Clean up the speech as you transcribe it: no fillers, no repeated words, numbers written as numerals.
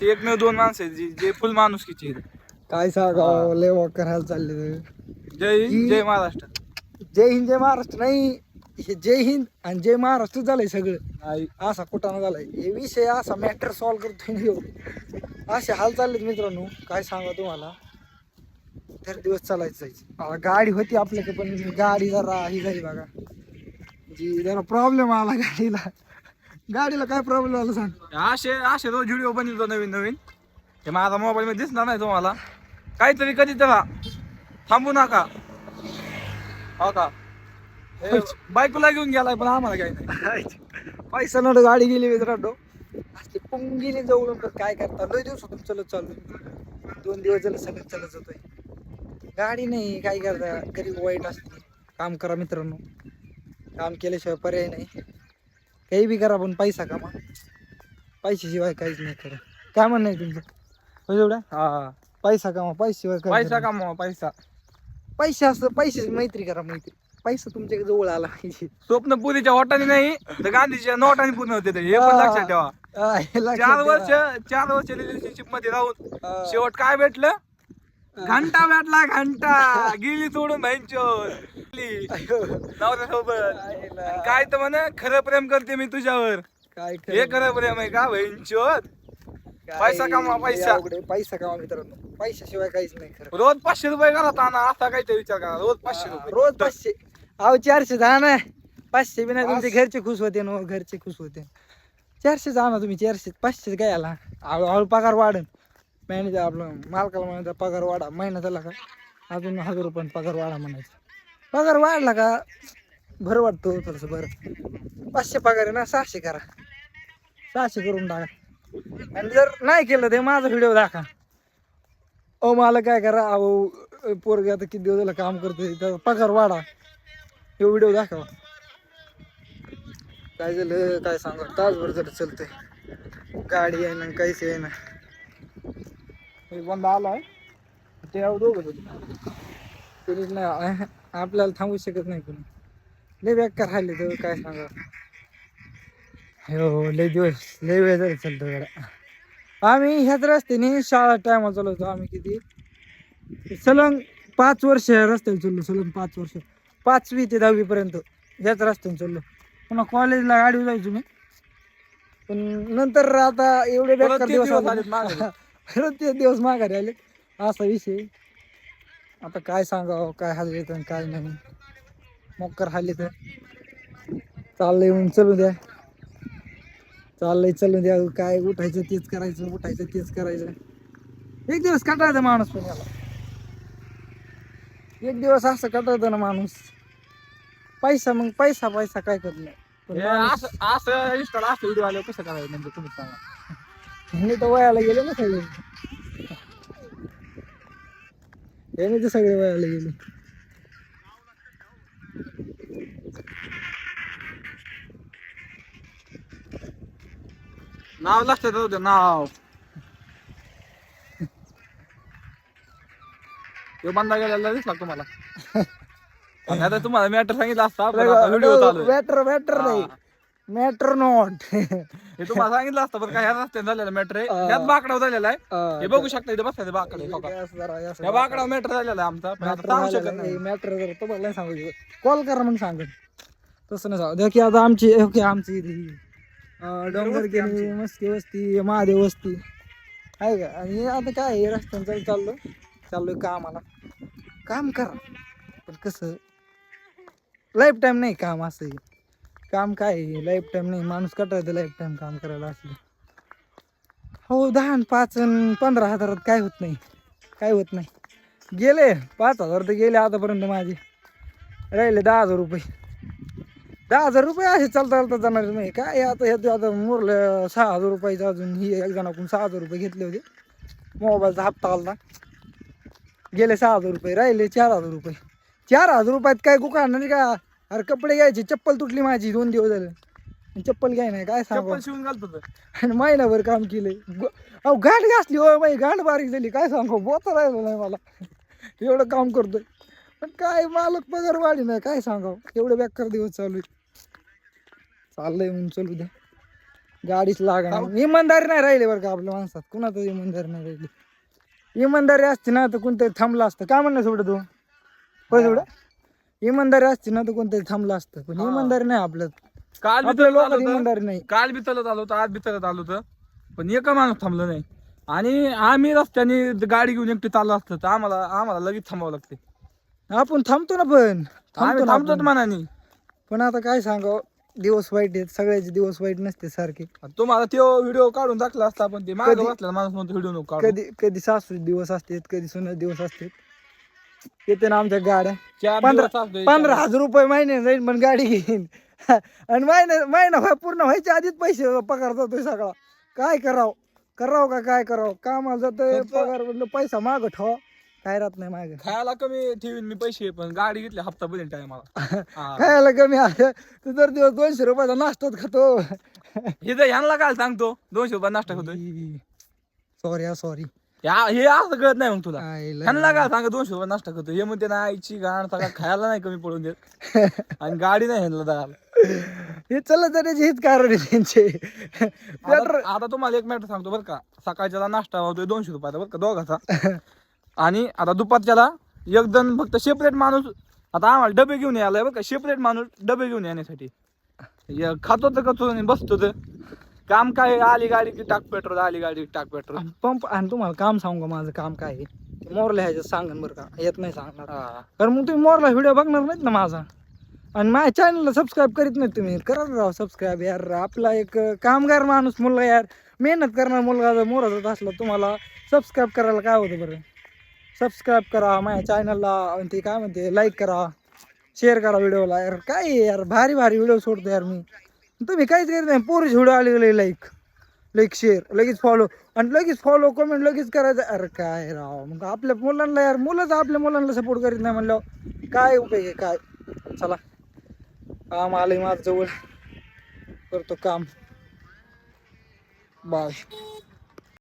ते एकमेव दोन माणसं आहेत जे फुल माणुसकीची आहेत. काय सांगावं, लय वॉक करायला चालले. जय हिंद जय महाराष्ट्र. जय हिंद जय महाराष्ट्र नाही, हे जय हिंद आणि जय महाराष्ट्र झालंय सगळं. नाही असा कुठाना झालाय हे विषय, असा मॅटर सॉल्व्ह करतोय ना ह्यो. असे हाल चाललेत मित्रांनो, काय सांगा तुम्हाला. तर दिवस चालायचं जायचं. गाडी होती आपल्याकडे, पण गाडी जरा ही झाली बघा, जी जरा प्रॉब्लेम आला गाडीला. गाडीला काय प्रॉब्लेम आला सांग. असे असे रोज व्हिडिओ बनवतो नवीन नवीन. हे माझा मोबाईल मध्ये दिसणार नाही तुम्हाला. काहीतरी कधी त्याला थांबू नका. हो का बायकोला घेऊन गेलाय, पण आम्हाला काही नाही. पैसा नव्हतं, गाडी गेली मित्रांनो. अशी पुंग गेली जवळून. तर काय करता, लय दिवसातून चलत चाललोय. 2 दिवस झालं सलग चलत जातोय. गाडी नाही, काय करता, गरीब वाईट असते. काम करा मित्रांनो, काम केल्याशिवाय पर्याय नाही. काही बी करा, पण पैसा कमा. पैशाशिवाय काहीच नाही करा. काय म्हणणं आहे तुमचं एवढ्या? हा पैसा कमा, पैशाशिवाय काय पैसा करा. कमवा पैसा. पैसे असं, पैशाची मैत्री करा, मैत्री. पैसा तुमच्या जवळ आला पाहिजे. स्वप्न पुरीच्या वाटाने नाही तर गांधीच्या नोटाने पूर्ण होते ते. हे पण लक्षात ठेवा. हे लक्षात 4 वर्ष रिलेशनशिप मध्ये राहून ठेवा. शेवट काय भेटलं? घंटा भेटला, घंटा. गेली सोडून बँचोर नवऱ्यासोबत. काय तर म्हणे, खरं प्रेम करते मी तुझ्यावर. काय हे खरं प्रेम आहे का बँचोर? पैसा कमवा, पैसा. पैसा कमा मित्रांनो, पैशाशिवाय काहीच नाही खरं. रोज 500 रुपये घालत आणा, असा काहीतरी विचार करा. रोज 500 रुपये. रोज 500. अहो 400 जा ना. 500 बी नाही, तुमचे घरचे खुश होते ना, घरचे खुश होते. 400 जा ना तुम्ही. 400 500 काय आला. हळूहळू पगार वाढन. मॅनेजर आपलं मालकाला म्हणायचा पगार वाढा. महिना झाला का अजून 1000 रुपये पगार वाढा म्हणायचं. पगार वाढला का बरं वाटतो थोडस. बरं 500 पगार आहे ना, 600 करा. 600 करून टाका. आणि जर नाही केलं ते माझा व्हिडिओ दाखवा. मला काय करा, अहो पोरगे आता किती दिवस झालं काम करतोय, त्याचा पगार वाढा, हे व्हिडिओ दाखवा. काय झालं काय सांगा, तासभर जर चलतंय, गाडी आहे ना, काहीच आहे ना. एक बंदा आलाय, ते दोघं होते. कोणीच नाही, आपल्याला थांबू शकत नाही कोणी. लय बेकार राहिले तर काय सांगा. हो लय दिवस, लय वेळ झाले चालतो गाड्या. आम्ही ह्याच रस्त्याने शाळा टायमाला चालवतो. आम्ही किती सलग 5 वर्ष रस्त्याने चाललो. सलग 5 वर्ष, 5वी ते 10वी पर्यंत ह्याच रस्त्याने चाललो. पुन्हा कॉलेजला गाडी जायचो मी, पण नंतर आता एवढे बेकार दिवस आले. परत ते दिवस माघारी आले. असा विषय. आता काय सांगावं, काय हल्ले तर काय नाही. मोकर हल्ले तर चाललंय म्हणून चलू द्या. चालू द्या. काय उठायचं तेच करायचं, उठायचं तेच करायचं. एक दिवस कटायचं माणूस, पण याला एक दिवस असं कटायचं ना माणूस. पैसा, मग पैसा पैसा काय करत नाही. पण माणूस- असं इंस्टाला असं व्हिडिओ आले कसं करायचं म्हणजे तुम्ही सांगा. ह्याने तर वयाला गेले ना सगळे. ह्याने तर सगळे वयाला गेले. नाव लक्षात होतं नाव. तो बंदा गेलेला दिसला तुम्हाला. आणि आता तुम्हाला मॅटर सांगितलं असता, व्हिडिओ चालू आहे. मॅटर नाही, मॅटर नॉट. हे तुम्हाला सांगितलं असतं, पण काय ह्या रस्त्याने झालेला मॅटर आहे. ह्यात बाकडाव झालेला आहे. हे बघू शकता, इथे बसला बाकडे. या बाकडाव मॅटर झालेला आहे आमचा, पण आता सांगू शकत नाही. मॅटर जर तुम्हाला नाही सांगू शकत, कॉल करा मग सांगत. तसं नाही सांग. द्या की आता आमची आमची डोंगर गेली, मस्ती वस्ती, महादेव वस्ती आहे का. आणि आता काय आहे, रस्त्याने चाललोय कामाला. काम करा, पण कसं लाईफ टाईम नाही काम. असं आहे काम, काय लाईफ टाईम नाही. माणूस कटायचं लाईफ टाईम काम करायला असलं. हो 10 5 15 हजारात काय होत नाही, काय होत नाही. गेले 5,000 तर गेले आतापर्यंत माझे. राहिले 10,000 रुपये. 10,000 रुपये असे चालता जाणार नाही काय. आता मुरलं 6,000 रुपयाचं. अजून ही एक जणाकडून 6,000 रुपये घेतले होते. मोबाईलचा हप्ता आला, गेले 6,000 रुपये. राहिले 4,000 रुपये. 4,000 रुपयात काय गुकाळणार नाही का. अरे कपडे घ्यायचे, चप्पल तुटली माझी 2 दिवस झाले, चप्पल घ्याय नाही. काय सांगू, चप्पल शिवून घालतो तर. आणि महिनाभर काम केले. अहो गाठ घासली हो, माझी गाठ बारीक झाली. काय सांगू, बोता राहिलं नाही मला. एवढं काम करतोय, पण काय मालक पगार वाढी नाही. काय सांगावं, एवढे बेकार दिवस चालू आहे. चाललंय म्हणून चलू द्या. गाडीच लागणार. इमानदारी नाही राहिली बरं का आपल्या माणसात, कुणाचं इमानदारी नाही राहिली. इमानदारी असती ना तर कोणतरी थांबलं असतं. काय म्हणणं सोडं तू होय सोडं, इमानदारी असती ना तर कोणतरी थांबलं असतं, पण इमानदारी नाही आपल्यात. काल बी आपल्या तलत लोकांत आलो होतं. इमानदारी नाही. काल बी तलत आलो होतं, आज बी तलत आलो होतं, पण एका माणूस थांबलं नाही. आणि आम्ही रस्त्याने गाडी घेऊन एकटे चाललो असतो तर आम्हाला लगेच थांबावं लागते. आपण थांबतो ना, पण आम्ही ना थांबतोच आपण. मनाने. पण आता काय सांगावं, दिवस वाईट आहेत, सगळ्याचे दिवस वाईट नसते सारखे. तुम्हाला तो व्हिडिओ काढून टाकला असता, पण ते मागं कधी- बसलेला माणूस म्हणतो व्हिडिओ नको काढू. कधी कधी सासूचे दिवस असतात, कधी सुनाचे दिवस असतात. येते ना आमच्या गाड्या, 4 15 दिवस असतोय. 15,000 रुपये महिने जाईल पण गाडी घेईन. आणि महिना पूर्ण व्हायच्या आधीच पैसे पगार जातोय सगळा. काय करावं का काय करावं, कामाला जातोय खर्च- पगार म्हटलं पैसा माग ठेवा, काय राहत नाही माग. खायला कमी ठेवीन मी पैसे, पण गाडी घेतली हप्ता पर्यंत टायमाला. खायला कमी आलं तर दर दिवस 200 रुपयाचा नाश्ताच खातो. हे तर ह्यांना काय सांगतो 200 रुपये नाश्ता करतोय. सॉरी हे असं कळत नाही मग तुला. ह्यांना काय सांगा 200 रुपये नाश्ता करतो, हे म्हणते ना आईची घाण सगळं खायला नाही कमी पडून देत आणि गाडी नाही ह्यांना द्यायला. हे चाललं जाण्याचे हेच कारण आहे त्यांचे. आता तुम्हाला एक मॅटर सांगतो बरं का. सकाळच्याला नाश्ता होतोय 200 रुपयाचा बरं का दोघाचा. आणि आता दुपारच्याला एकदम फक्त सेपरेट माणूस, आता आम्हाला डबे घेऊन यायला बरं का, सेपरेट माणूस डबे घेऊन येण्यासाठी. खातो तर कचो आणि बसतो तर काम काय, आली गाडी की टाक पेट्रोल, आली गाडी की टाक पेट्रोल. पंप. आणि तुम्हाला काम सांगू का माझं काम काय आहे, ते मोरला ह्याच्यात सांगन बरं का, येत नाही सांगणार. कारण मग तुम्ही मोरला व्हिडिओ बघणार नाहीत ना माझा, आणि माझ्या चॅनलला सबस्क्राईब करीत नाही तुम्ही. करा राव सबस्क्राईब यार. आपला एक कामगार माणूस मुलगा यार, मेहनत करणार मुलगा जर मोरा जात असला, तुम्हाला सबस्क्राईब करायला काय होतं बरं. सबस्क्राईब करा माझ्या चॅनलला, आणि ते काय म्हणते लाईक करा, शेअर करा व्हिडिओला. यार काय यार, भारी भारी व्हिडिओ सोडतो यार मी. तुम्ही काहीच करीत नाही. पोरीच व्हिडिओ आले लाईक शेअर लगेच फॉलो, आणि लगेच फॉलो कमेंट लगेच करायचं. अरे काय राव, मग आपल्या मुलांना यार, मुलंच आपल्या मुलांना सपोर्ट करीत नाही म्हणल्यावर काय उपयोग आहे काय. चला काम आलंय माझं जवळ, करतो काम. बाय.